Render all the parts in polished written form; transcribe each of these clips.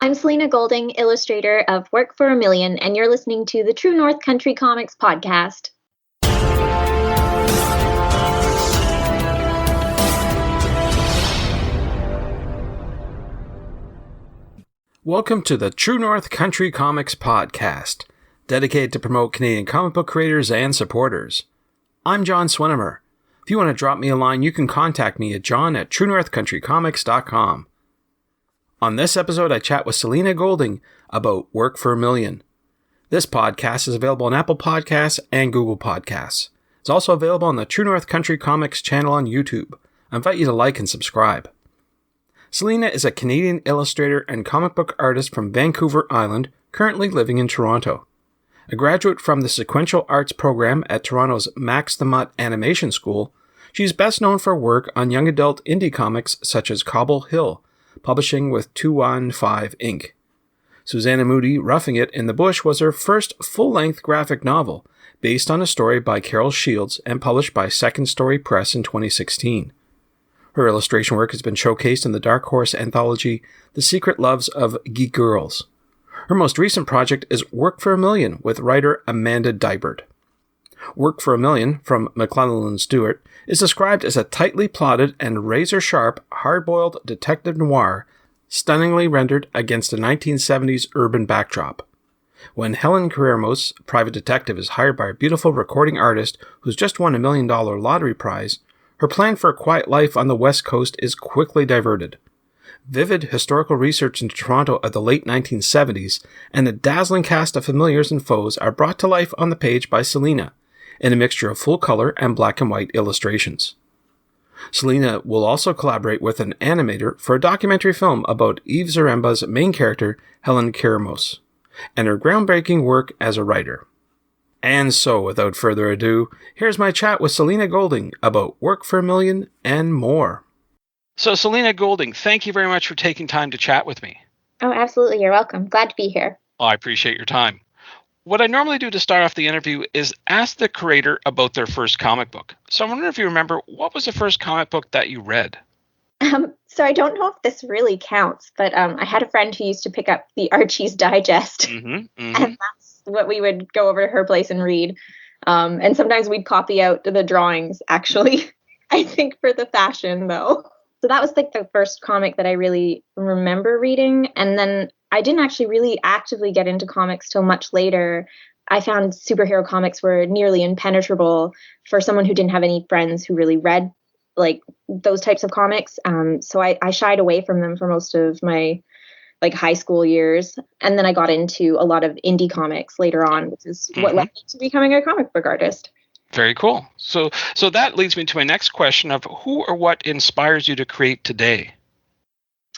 I'm Selena Goulding, illustrator of Work for a Million, and you're listening to the True North Country Comics podcast. Welcome to the True North Country Comics podcast, dedicated to promote Canadian comic book creators and supporters. I'm John Swinimer. If you want to drop me a line, you can contact me at john@truenorthcountrycomics.com. On this episode, I chat with Selena Goulding about Work for a Million. This podcast is available on Apple Podcasts and Google Podcasts. It's also available on the True North Country Comics channel on YouTube. I invite you to like and subscribe. Selena is a Canadian illustrator and comic book artist from Vancouver Island, currently living in Toronto. A graduate from the Sequential Arts program at Toronto's Max the Mutt Animation School, she's best known for work on young adult indie comics such as Cobble Hill, publishing with 215 Inc. Susanna Moody, Roughing It in the Bush was her first full-length graphic novel, based on a story by Carol Shields and published by Second Story Press in 2016. Her illustration work has been showcased in the Dark Horse anthology The Secret Loves of Geek Girls. Her most recent project is Work for a Million with writer Amanda Dybert. Work for a Million, from McClellan Stewart, is described as a tightly plotted and razor-sharp, hard-boiled detective noir, stunningly rendered against a 1970s urban backdrop. When Helen Carrermos, private detective, is hired by a beautiful recording artist who's just won $1 million lottery prize, her plan for a quiet life on the West Coast is quickly diverted. Vivid historical research into Toronto of the late 1970s and a dazzling cast of familiars and foes are brought to life on the page by Selena, in a mixture of full color and black and white illustrations. Selena will also collaborate with an animator for a documentary film about Eve Zaremba's main character, Helen Carrermos, and her groundbreaking work as a writer. And so, without further ado, here's my chat with Selena Goulding about Work for a Million and more. So, Selena Goulding, thank you very much for taking time to chat with me. Oh, absolutely. You're welcome. Glad to be here. Oh, I appreciate your time. What I normally do to start off the interview is ask the creator about their first comic book. So I'm wondering if you remember, what was the first comic book that you read? So I don't know if this really counts, but I had a friend who used to pick up the Archie's Digest, and that's what we would go over to her place and read. And sometimes we'd copy out the drawings, actually, I think for the fashion, though. So that was like the first comic that I really remember reading. And then I didn't actually really actively get into comics till much later. I found superhero comics were nearly impenetrable for someone who didn't have any friends who really read like those types of comics. So I shied away from them for most of my like high school years. And then I got into a lot of indie comics later on, which is what led me to becoming a comic book artist. Very cool. So that leads me to my next question of who or what inspires you to create today?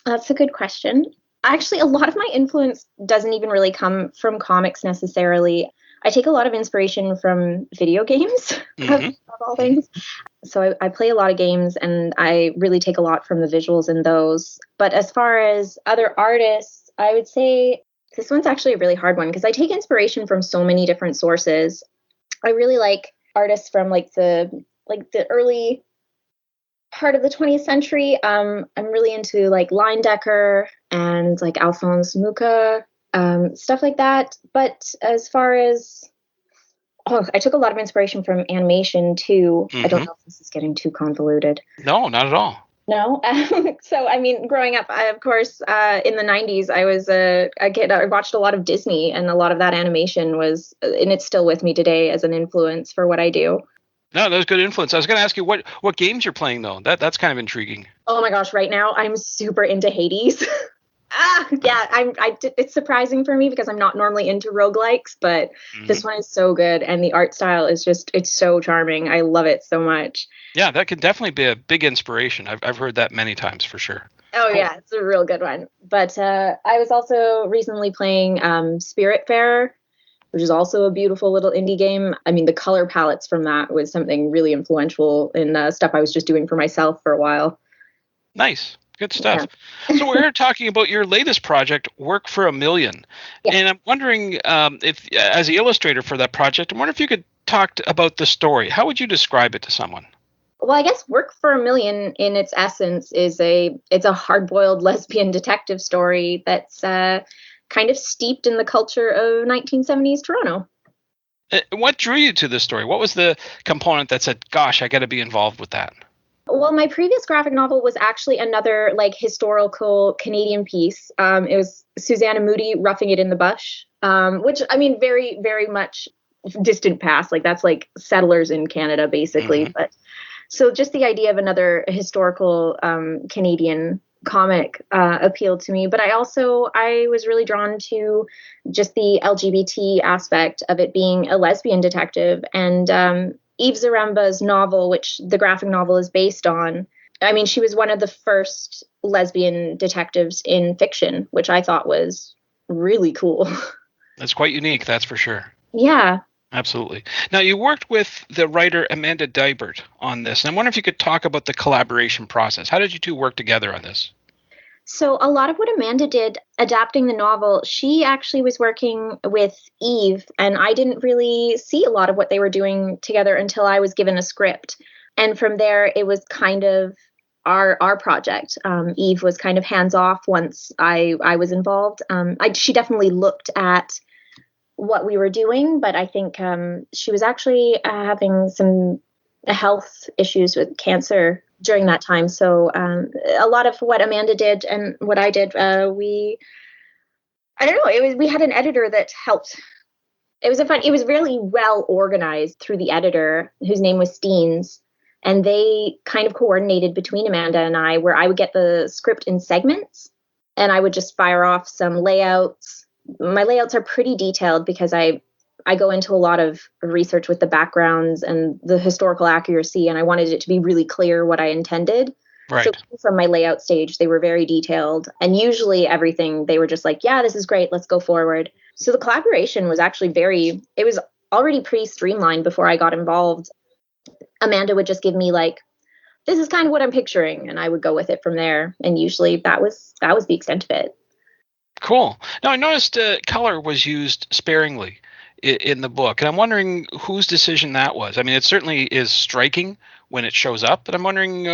That's a good question. Actually, a lot of my influence doesn't even really come from comics necessarily. I take a lot of inspiration from video games, of all things. So I play a lot of games, and I really take a lot from the visuals in those. But as far as other artists, I would say this one's actually a really hard one because I take inspiration from so many different sources. I really like artists from like the early part of the 20th century. I'm really into like Leyendecker and like Alphonse Mucha, stuff like that. But as far as, I took a lot of inspiration from animation too. I don't know if this is getting too convoluted. No, not at all. No. So, I mean, growing up, of course, in the 90s, I was a kid. I watched a lot of Disney, and a lot of that animation was, and it's still with me today as an influence for what I do. No, that was good influence. I was going to ask you what games you're playing, though. That's kind of intriguing. Oh, my gosh. Right now, I'm super into Hades. It's surprising for me because I'm not normally into roguelikes, but this one is so good. And the art style is it's so charming. I love it so much. Yeah, that could definitely be a big inspiration. I've heard that many times for sure. Oh, cool. Yeah, it's a real good one. But I was also recently playing Spiritfarer, which is also a beautiful little indie game. I mean, the color palettes from that was something really influential in stuff I was just doing for myself for a while. Nice. Good stuff. Yeah. So we're here talking about your latest project, Work for a Million. Yeah. And I'm wondering if, as the illustrator for that project, I'm wondering if you could talk about the story. How would you describe it to someone? Well, I guess Work for a Million in its essence is it's a hard-boiled lesbian detective story that's kind of steeped in the culture of 1970s Toronto. What drew you to this story? What was the component that said, gosh, I got to be involved with that? Well, my previous graphic novel was actually another like historical Canadian piece. It was Susanna Moody, Roughing It in the Bush, which I mean, very, very much distant past. Like that's like settlers in Canada, basically. Mm-hmm. But so just the idea of another historical Canadian comic appealed to me. But I was really drawn to just the LGBT aspect of it being a lesbian detective and Eve Zaremba's novel, which the graphic novel is based on. I mean, she was one of the first lesbian detectives in fiction, which I thought was really cool. That's quite unique, that's for sure. Yeah. Absolutely. Now, you worked with the writer Amanda Dibert on this, and I wonder if you could talk about the collaboration process. How did you two work together on this? So a lot of what Amanda did adapting the novel, she actually was working with Eve, and I didn't really see a lot of what they were doing together until I was given a script. And from there, it was kind of our project. Eve was kind of hands off once I was involved. She definitely looked at what we were doing, but I think she was actually having some health issues with cancer during that time. So a lot of what Amanda did and what I did, I don't know, we had an editor that helped. It was really well organized through the editor whose name was Steens. And they kind of coordinated between Amanda and I, where I would get the script in segments and I would just fire off some layouts. My layouts are pretty detailed because I go into a lot of research with the backgrounds and the historical accuracy, and I wanted it to be really clear what I intended. Right. So from my layout stage, they were very detailed, and usually everything they were just like, yeah, this is great, let's go forward. So the collaboration was actually it was already pretty streamlined before I got involved. Amanda would just give me like, this is kind of what I'm picturing, and I would go with it from there. And usually that was the extent of it. Cool. Now, I noticed color was used sparingly in the book, and I'm wondering whose decision that was. I mean, it certainly is striking when it shows up, but I'm wondering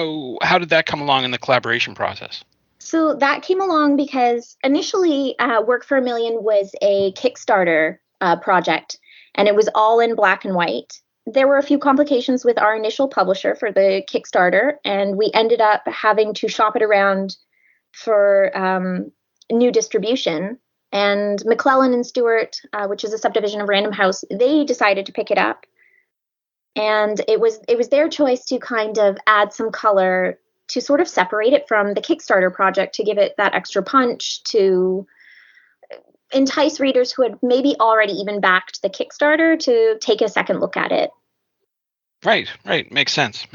how did that come along in the collaboration process? So that came along because initially Work for a Million was a Kickstarter project, and it was all in black and white. There were a few complications with our initial publisher for the Kickstarter, and we ended up having to shop it around for new distribution. And McClellan and Stewart, which is a subdivision of Random House, they decided to pick it up. And it was their choice to kind of add some color to sort of separate it from the Kickstarter project, to give it that extra punch, to entice readers who had maybe already even backed the Kickstarter to take a second look at it. Right. Makes sense.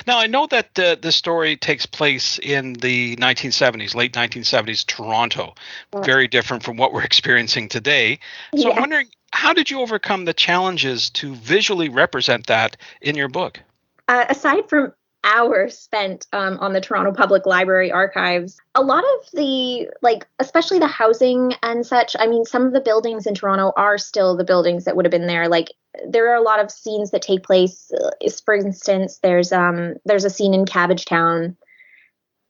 Now, I know that the story takes place in the 1970s, late 1970s Toronto. Very different from what we're experiencing today. So I'm wondering, how did you overcome the challenges to visually represent that in your book? Aside from hours spent on the Toronto Public Library archives, a lot of the, like, especially the housing and such, I mean, some of the buildings in Toronto are still the buildings that would have been there. Like, there are a lot of scenes that take place. For instance, there's a scene in Cabbage Town,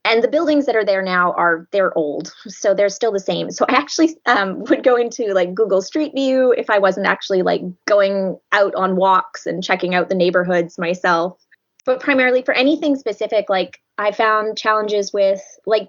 and the buildings that are there now they're old, so they're still the same. So I actually would go into like Google Street View if I wasn't actually like going out on walks and checking out the neighborhoods myself. But primarily for anything specific, like I found challenges with like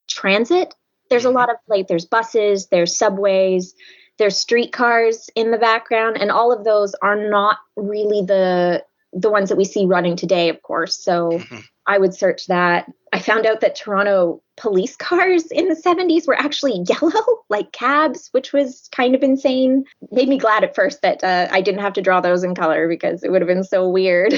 transit. There's a lot of like, there's buses, there's subways, there's streetcars in the background, and all of those are not really the ones that we see running today, of course. So I would search that. I found out that Toronto police cars in the 70s were actually yellow, like cabs, which was kind of insane. Made me glad at first that I didn't have to draw those in color, because it would have been so weird.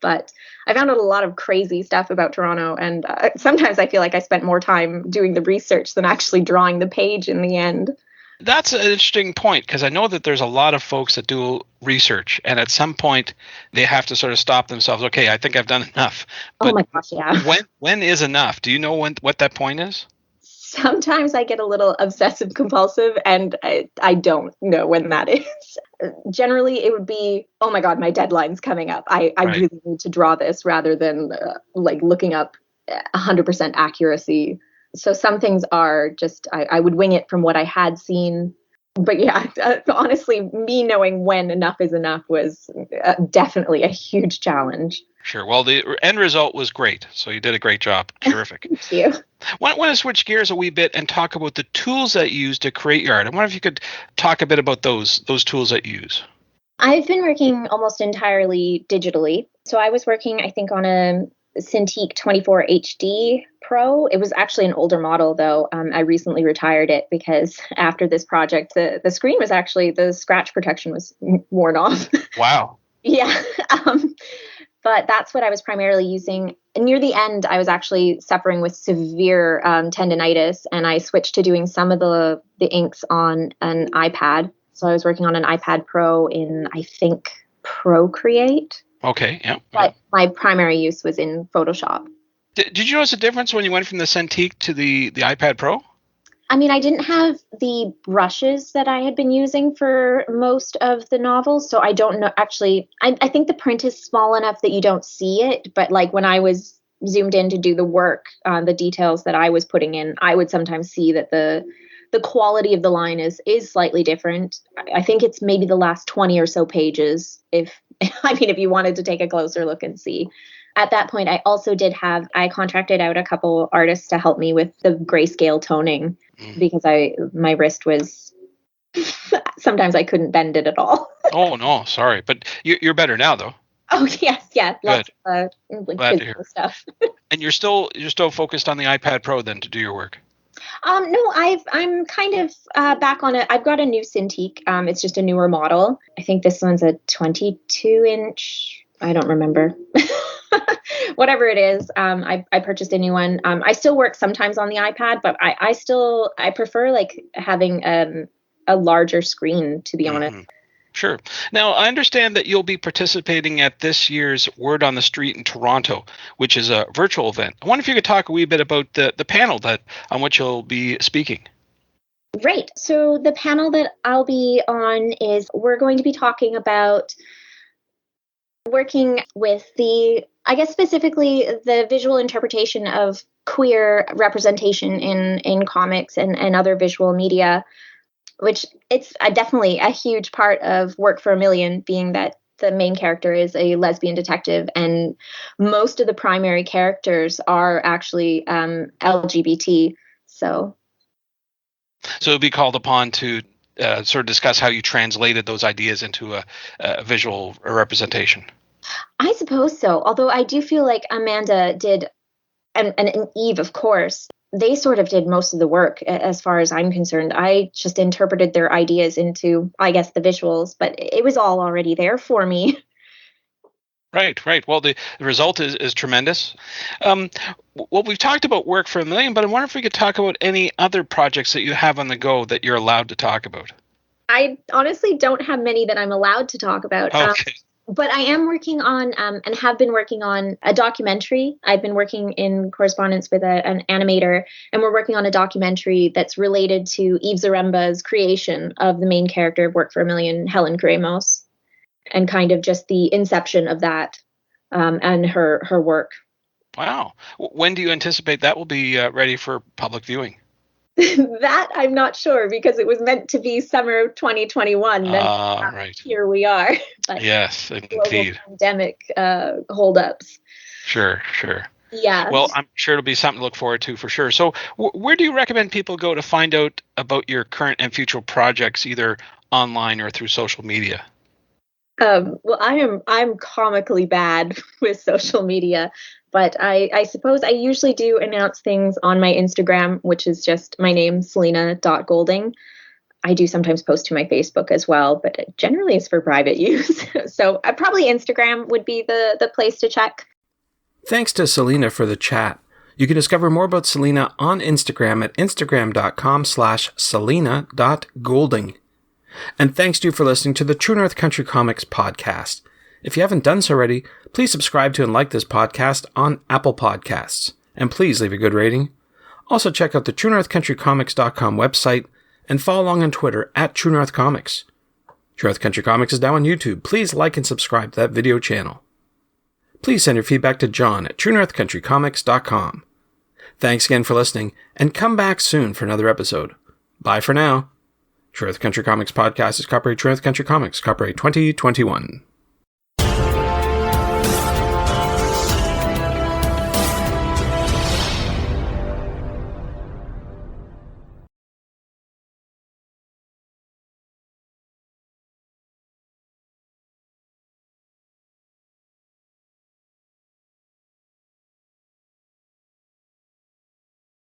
But I found out a lot of crazy stuff about Toronto, and sometimes I feel like I spent more time doing the research than actually drawing the page in the end. That's an interesting point, because I know that there's a lot of folks that do research, and at some point they have to sort of stop themselves. Okay, I think I've done enough. But oh my gosh, yeah. When is enough? Do you know what that point is? Sometimes I get a little obsessive compulsive, and I don't know when that is. Generally, it would be, oh my God, my deadline's coming up. I Right. really need to draw this, rather than like looking up 100% accuracy. So some things are just, I would wing it from what I had seen. But yeah, honestly, me knowing when enough is enough was definitely a huge challenge. Sure. Well, the end result was great. So you did a great job. Terrific. Thank you. I want to switch gears a wee bit and talk about the tools that you use to create your art. I wonder if you could talk a bit about those tools that you use. I've been working almost entirely digitally. So I was working, I think, on a Cintiq 24 HD Pro. It was actually an older model, though. I recently retired it because after this project, the screen was actually, the scratch protection was worn off. Wow. Yeah. But that's what I was primarily using. Near the end, I was actually suffering with severe tendinitis, and I switched to doing some of the inks on an iPad. So I was working on an iPad Pro in, I think, Procreate. Okay. Yeah. But my primary use was in Photoshop. Did you notice a difference when you went from the Cintiq to the iPad Pro? I mean, I didn't have the brushes that I had been using for most of the novels, so I don't know. Actually, I think the print is small enough that you don't see it, but like when I was zoomed in to do the work, the details that I was putting in, I would sometimes see that the quality of the line is slightly different. I think it's maybe the last 20 or so pages, if you wanted to take a closer look and see. At that point, I also I contracted out a couple artists to help me with the grayscale toning, because my wrist was, sometimes I couldn't bend it at all. Oh, no, sorry. But you're better now, though. Oh, yes, yeah. Lots Good. of Glad to hear. physical stuff. And you're still focused on the iPad Pro then to do your work? No, I'm kind of back on it. I've got a new Cintiq. It's just a newer model. I think this one's a 22-inch. I don't remember. Whatever it is, I purchased a new one. I still work sometimes on the iPad, but I prefer like having a larger screen, to be honest. Sure. Now, I understand that you'll be participating at this year's Word on the Street in Toronto, which is a virtual event. I wonder if you could talk a wee bit about the panel on which you'll be speaking. Right. So the panel that I'll be on is, we're going to be talking about working with specifically the visual interpretation of queer representation in comics and other visual media, which it's definitely a huge part of Work for a Million, being that the main character is a lesbian detective, and most of the primary characters are actually LGBT. So you'll be called upon to sort of discuss how you translated those ideas into a visual representation. I suppose so. Although I do feel like Amanda did, and Eve, of course, they sort of did most of the work as far as I'm concerned. I just interpreted their ideas into, I guess, the visuals, but it was all already there for me. Right. Well, the result is tremendous. Well, we've talked about Work for a Million, but I wonder if we could talk about any other projects that you have on the go that you're allowed to talk about. I honestly don't have many that I'm allowed to talk about. Okay. But I am working on and have been working on a documentary. I've been working in correspondence with an animator, and we're working on a documentary that's related to Eve Zaremba's creation of the main character of Work for a Million, Helen Gramos, and kind of just the inception of that and her work. Wow. When do you anticipate that will be ready for public viewing? That I'm not sure, because it was meant to be summer 2021. Right. Here we are. But yes, indeed. Global pandemic holdups. Sure. Yeah. Well, I'm sure it'll be something to look forward to for sure. So where do you recommend people go to find out about your current and future projects, either online or through social media? Well, I'm comically bad with social media, but I suppose I usually do announce things on my Instagram, which is just my name, Selena.Goulding. I do sometimes post to my Facebook as well, but generally it's for private use. So probably Instagram would be the place to check. Thanks to Selena for the chat. You can discover more about Selena on Instagram at instagram.com/selena.goulding. And thanks to you for listening to the True North Country Comics podcast. If you haven't done so already, please subscribe to and like this podcast on Apple Podcasts. And please leave a good rating. Also check out the TrueNorthCountryComics.com website and follow along on Twitter at True North Comics. True North Country Comics is now on YouTube. Please like and subscribe to that video channel. Please send your feedback to John at TrueNorthCountryComics.com. Thanks again for listening, and come back soon for another episode. Bye for now. True North Country Comics Podcast is copyright True North Country Comics, copyright 2021.